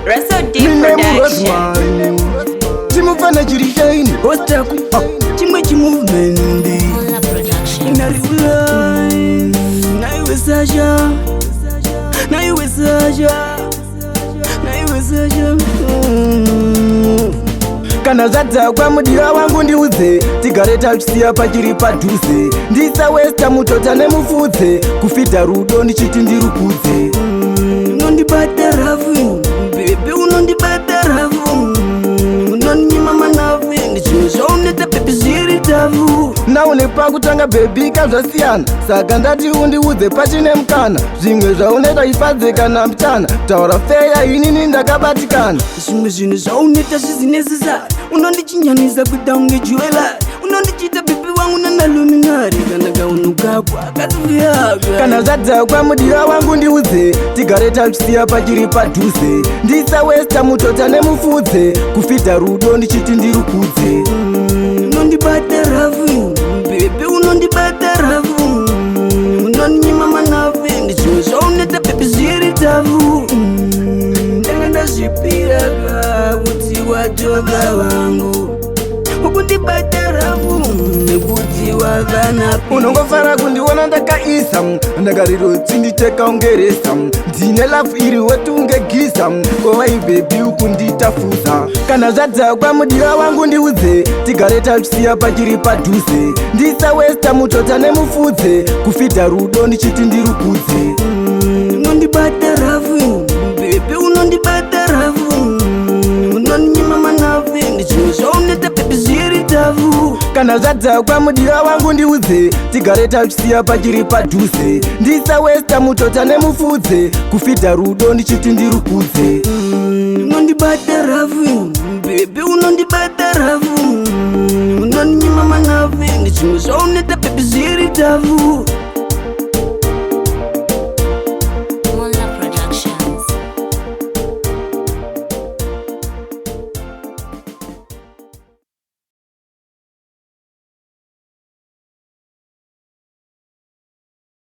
Russell D Production. Chimufana chirishine Ostaku Chimechi movement Inarifulai Naiwe Sasha Naiwe Sasha Naiwe Sasha Kana zata kwa mudiwa wangu ndiuze Tigareta tusia pachiri padhuze Ndisa westa mutota nemufudze Kufita rudo ndichiti ndirukudze Unondibata rafu Bebe unondibata rafu Unonyima manafi Ndichimeshauneta pepe ziri tavu Naunepa kutanga bebi kazvasiyana Saka ndati undiudze pachine mukana Zvimwe zvauneta ifadze kana mchana Taura feya inini ndakabatikana Zvimwe zvinhu zvauneta zvizinesesari Unondichinyanisa kuita unge jewelry Unondichita bebi wangu nanaluminari Kana kaunukako akatuyaka Kana zvadza kwa mudiwa wangu ndiudze Tigare takusiya pachiri padhuze Ndisa westa mutota nemufudze Kufita rudo ndichiti ndirukudze Unondibata rafu Bebe unondibata rafu Unonyima manafi Ndichimwe zvauneta bebi zviri tavu Ndanga ndazvipiraka kuti watoka wangu Ukundibata rafu nekuti wakana Unongofara kundiona ndakaisa Ndakariro tsinditeka ungeresa Ndine lafu iri wetu ungegisa Kovai bebi ukunditafuza Kana zvadza kwa mudiwa wangu ndiudze Tigare takusiya pachiri padhuze Ndisa westa mutota nemufudze Kufita rudo ndichiti ndirukudze Unondibata rafu Bebe unondibata rafu Unonyima manafi Ndichimwe zvauneta pepe zviri tavu Kana zvadza kwa mudiwa wangu ndiudze Tigare takusiya pachiri padhuze Ndisa westa mutota nemufudze Kufita rudo ndichiti ndirukudze Unondibata rafu Bebe unondibata rafu Unonyima manafi Ndichimwe zvauneta pepe zviri tavu